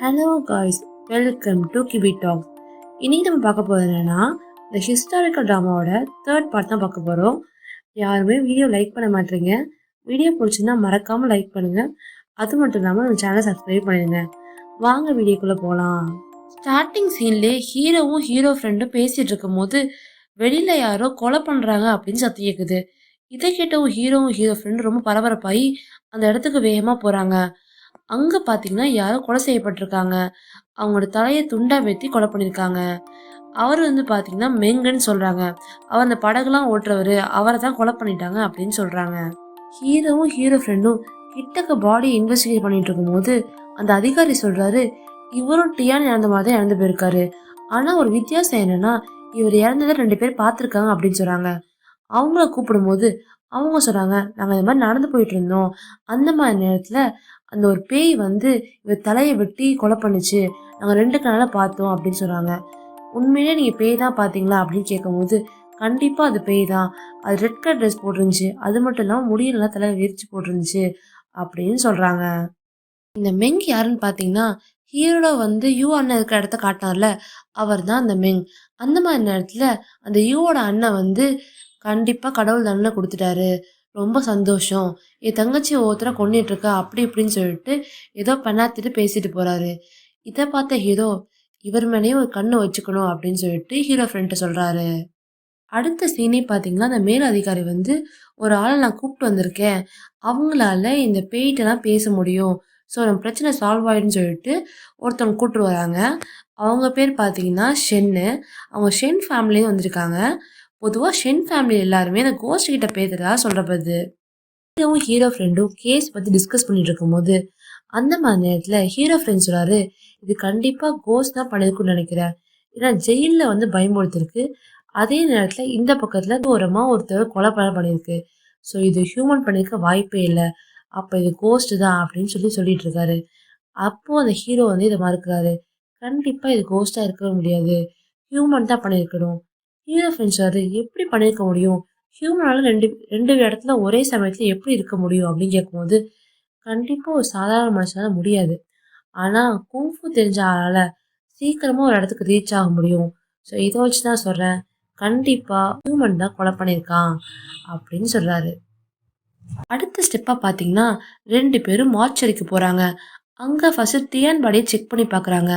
Hello guys, welcome to கிபி tax. இன்னைக்கு நம்ம பார்க்க போகிறது என்னன்னா, இந்த ஹிஸ்டாரிக்கல் ட்ராமாவோட தேர்ட் பார்ட் தான் பார்க்க போகிறோம். யாருமே வீடியோ லைக் பண்ண மாட்டேறீங்க. வீடியோ பிடிச்சிருந்தா மறக்காமல் லைக் பண்ணுங்கள். அது மட்டும் இல்லாமல் நம்ம சேனலை சப்ஸ்கிரைப் பண்ணிடுங்க. வாங்க வீடியோக்குள்ளே போகலாம். ஸ்டார்டிங் சீன்லேயே ஹீரோவும் ஹீரோ ஃப்ரெண்டும் பேசிகிட்டு இருக்கும் போது வெளியில் யாரோ கொலை பண்ணுறாங்க அப்படின்னு சத்தம் கேட்குது. இதை கேட்டவும் ஹீரோவும் ஹீரோ ஃப்ரெண்டும் ரொம்ப பரபரப்பாகி அந்த இடத்துக்கு வேகமாக போகிறாங்க. அங்கே பார்த்தீங்கன்னா யாரோ கொலை செய்யப்பட்டிருக்காங்க. அவங்களோட தலையை துண்டா வெட்டி கொலை பண்ணியிருக்காங்க. அவர் வந்து பார்த்தீங்கன்னா மெங்குன்னு சொல்கிறாங்க. அவர் அந்த படகுலாம் ஓட்டுறவர், அவரை தான் கொலை பண்ணிட்டாங்க அப்படின்னு சொல்கிறாங்க. ஹீரோவும் ஹீரோ ஃப்ரெண்டும் கிட்டக்க பாடியை இன்வெஸ்டிகேட் பண்ணிட்டு இருக்கும்போது அந்த அதிகாரி சொல்கிறாரு, இவரும் டியான் இறந்த மாதிரி தான் இறந்து போயிருக்காரு. ஆனால் ஒரு வித்தியாசம் என்னன்னா, இவர் இறந்ததை 2 பேர் பார்த்துருக்காங்க அப்படின்னு சொல்கிறாங்க. அவங்கள கூப்பிடும்போது அவங்க சொல்கிறாங்க, நாங்கள் இந்த மாதிரி நடந்து போயிட்டு இருந்தோம். அந்த மாதிரி நேரத்தில் அந்த ஒரு பேய் வந்து இவர் தலையை வெட்டி கொலை பண்ணுச்சு. நாங்கள் 2 கண்ணால் பார்த்தோம் அப்படின்னு சொல்கிறாங்க. உண்மையிலே நீங்கள் பேய் தான் பார்த்தீங்களா அப்படின்னு கேட்கும்போது, கண்டிப்பாக அது பேய் தான். அது ரெட் கலர் ட்ரெஸ் போட்டிருந்துச்சு. அது மட்டும் இல்லாமல் முடியெல்லாம் தலையை விரிச்சு போட்டிருந்துச்சு அப்படின்னு சொல்கிறாங்க. இந்த மெங் யாருன்னு பார்த்தீங்கன்னா, ஹீரோட வந்து யூ அண்ணன் இருக்கிற இடத்த காட்டினார்ல, அவர் தான் அந்த மெங். அந்த மாதிரி நேரத்தில் அந்த யூவோட அண்ணன் வந்து கண்டிப்பாக கடவுள் தண்டனை கொடுத்துட்டாரு, ரொம்ப சந்தோஷம், என் தங்கச்சி ஒவ்வொருத்தரை கொண்டுட்டு இருக்கா அப்படி இப்படின்னு சொல்லிட்டு ஏதோ பண்ணாத்திட்டு பேசிட்டு போறாரு. இதை பார்த்த ஹீரோ, இவர் மேலேயும் ஒரு கண்ணு வச்சுக்கணும் அப்படின்னு சொல்லிட்டு ஹீரோ ஃப்ரெண்ட்டை சொல்றாரு. அடுத்த சீனே பார்த்தீங்கன்னா, அந்த மேல் அதிகாரி வந்து ஒரு ஆளை நான் கூப்பிட்டு வந்திருக்கேன், அவங்களால இந்த பேய்கிட்டலாம் பேச முடியும், ஸோ நம்ம பிரச்சனை சால்வ் ஆயிடுன்னு சொல்லிட்டு ஒருத்தவங்க கூப்பிட்டு வராங்க. அவங்க பேர் பார்த்தீங்கன்னா ஷென்னு. அவங்க ஷென் ஃபேமிலியும் வந்திருக்காங்க. பொதுவாக ஷென் ஃபேமிலி எல்லாருமே அந்த கோஸ்ட் கிட்ட பேசுறதா சொல்றப்பது. ஹீரோவும் ஹீரோ ஃப்ரெண்டும் கேஸ் பற்றி டிஸ்கஸ் பண்ணிட்டு இருக்கும்போது அந்த மாதிரி நேரத்தில் ஹீரோ ஃப்ரெண்ட் சொல்றாரு, இது கண்டிப்பாக கோஸ்ட் தான் பண்ணியிருக்குன்னு நினைக்கிறேன். ஏன்னா ஜெயிலில் வந்து பயமுறுத்திருக்கு. அதே நேரத்தில் இந்த பக்கத்தில் தூரமாக ஒருத்தர் கொலை பண்ணியிருக்கு. ஸோ இது ஹியூமன் பண்ணியிருக்க வாய்ப்பே இல்லை. அப்போ இது கோஸ்ட் தான் அப்படின்னு சொல்லிட்டு இருக்காரு. அப்போது அந்த ஹீரோ வந்து இதை மறுக்கிறாரு. கண்டிப்பாக இது கோஸ்ட்டாக இருக்கவே முடியாது, ஹியூமன் தான் பண்ணியிருக்கணும். ஹீரோ ஃப்ரெண்ட்ஸ் சொல்றாரு, எப்படி பண்ணியிருக்க முடியும், ஹியூமனால ரெண்டு ரெண்டு இடத்துல ஒரே சமயத்தில் எப்படி இருக்க முடியும் அப்படின்னு கேட்கும்போது, கண்டிப்பாக ஒரு சாதாரண மனுஷனால முடியாது. ஆனால் குங்ஃபு தெரிஞ்ச ஆளால் சீக்கிரமாக ஒரு இடத்துக்கு ரீச் ஆக முடியும். ஸோ இதை வச்சு தான் சொல்கிறேன், கண்டிப்பாக ஹியூமன் தான் கொலை பண்ணியிருக்கான் அப்படின்னு சொல்கிறாரு. அடுத்த ஸ்டெப்பாக பார்த்தீங்கன்னா 2 பேரும் மார்ச்சரிக்கு போகிறாங்க. அங்கே ஃபஸ்ட்டு டியான் பாடியை செக் பண்ணி பார்க்குறாங்க.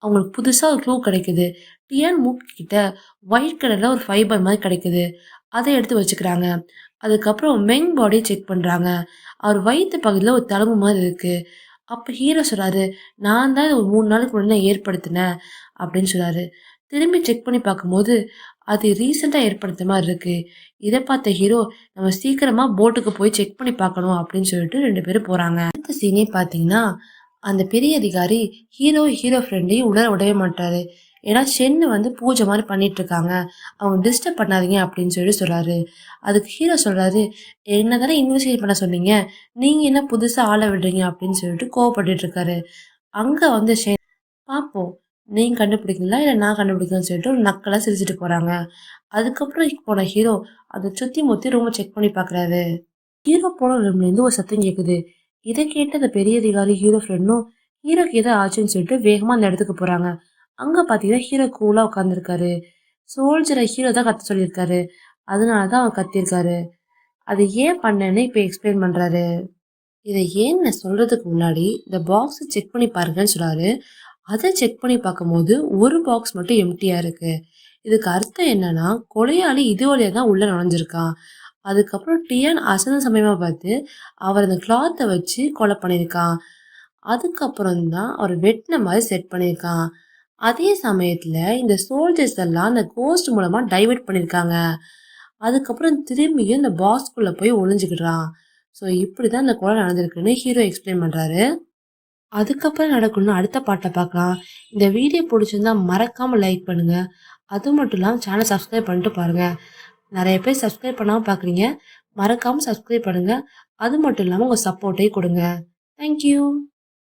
அவங்களுக்கு புதுசாக ஒரு க்ளூ கிடைக்குது. டியான் மூக்கிட்ட ஒயிட் கலரில் ஒரு ஃபைபர் மாதிரி கிடைக்குது. அதை எடுத்து வச்சுக்கிறாங்க. அதுக்கப்புறம் மெங் பாடியை செக் பண்ணுறாங்க. அவர் வயிற்று பகுதியில் ஒரு தழும்பு மாதிரி இருக்குது. அப்போ ஹீரோ சொல்கிறாரு, நான் தான் ஒரு 3 நாளுக்கு முன்னாடி ஏற்படுத்தினேன் அப்படின்னு சொல்கிறாரு. திரும்பி செக் பண்ணி பார்க்கும்போது அது ரீசெண்டாக ஏற்படுத்த மாதிரி இருக்குது. இதை பார்த்த ஹீரோ, நம்ம சீக்கிரமாக போட்டுக்கு போய் செக் பண்ணி பார்க்கணும் அப்படின்னு சொல்லிட்டு 2 பேரும் போகிறாங்க. அடுத்த சீனே பார்த்தீங்கன்னா, அந்த பெரிய அதிகாரி ஹீரோ ஃப்ரெண்டையும் உள்ள விடவே மாட்டாரு. ஏன்னா ஷென்னு வந்து பூஜை மாதிரி பண்ணிட்டு இருக்காங்க, அவங்க டிஸ்டர்ப் பண்ணாதீங்க அப்படின்னு சொல்கிறாரு. அதுக்கு ஹீரோ சொல்கிறாரு, என்ன தானே இன்வெஸ்டிகேட் பண்ண சொன்னீங்க, நீங்கள் என்ன புதுசாக ஆளை விடுறீங்க அப்படின்னு சொல்லிட்டு கோவப்பட்டு இருக்காரு. அங்கே வந்து ஷென், பார்ப்போம் நீங்கள் கண்டுபிடிக்கல இல்லை நான் கண்டுபிடிக்கலன்னு சொல்லிட்டு ஒரு நக்கலாக சிரிச்சுட்டு போகிறாங்க. அதுக்கப்புறம் போன ஹீரோ அதை சுற்றி முற்றி ரூமை செக் பண்ணி பார்க்குறாரு. ஹீரோ போன ரூம்லேருந்து ஒரு சத்தம் கேட்குது. இதை கேட்ட அந்த பெரிய அதிகாரி ஹீரோ ஃப்ரெண்டும் ஹீரோக்கு எதோ ஆச்சுன்னு சொல்லிட்டு வேகமாக அந்த இடத்துக்கு போகிறாங்க. அங்கே பார்த்தீங்கன்னா ஹீரோ கூலாக உட்காந்துருக்காரு. சோல்ஜரை ஹீரோ தான் கத்த சொல்லியிருக்காரு, அதனால தான் அவர் கத்தியிருக்காரு. அது ஏன் பண்ணேன்னு இப்போ எக்ஸ்பிளைன் பண்ணுறாரு. இதை ஏன் நான் சொல்கிறதுக்கு முன்னாடி இந்த பாக்ஸை செக் பண்ணி பாருங்கன்னு சொல்கிறாரு. அதை செக் பண்ணி பார்க்கும்போது ஒரு பாக்ஸ் மட்டும் எம்டியாக இருக்குது. இதுக்கு அர்த்தம் என்னன்னா, கொலையாளி இது வழியாக தான் உள்ளே நுழைஞ்சிருக்கான். அதுக்கப்புறம் டியான் அசந்த சமயமாக பார்த்து அவர் அந்த கிளாத்தை வச்சு கொலை பண்ணியிருக்கான். அதுக்கப்புறம் தான் அவர் வெட்டின மாதிரி செட் பண்ணியிருக்கான். அதே சமயத்தில் இந்த சோல்ஜர்ஸ் எல்லாம் அந்த கோஸ்ட் மூலமாக டைவெர்ட் பண்ணியிருக்காங்க. அதுக்கப்புறம் திரும்பியும் இந்த பாக்ஸ்குள்ளே போய் ஒளிஞ்சுக்கிடுறான். ஸோ இப்படி தான் இந்த கொலை நடந்திருக்குன்னு ஹீரோ எக்ஸ்பிளைன் பண்ணுறாரு. அதுக்கப்புறம் நடக்கணும்னு அடுத்த பாட்டை பார்க்கலாம். இந்த வீடியோ பிடிச்சிருந்தா மறக்காமல் லைக் பண்ணுங்கள். அது மட்டும் இல்லாமல் சேனல் சப்ஸ்கிரைப் பண்ணிட்டு பாருங்கள். நிறைய பேர் சப்ஸ்கிரைப் பண்ணாமல் பார்க்குறீங்க, மறக்காமல் சப்ஸ்கிரைப் பண்ணுங்கள். அது மட்டும் இல்லாமல் உங்கள் சப்போர்ட்டையும் கொடுங்க. தேங்க்யூ.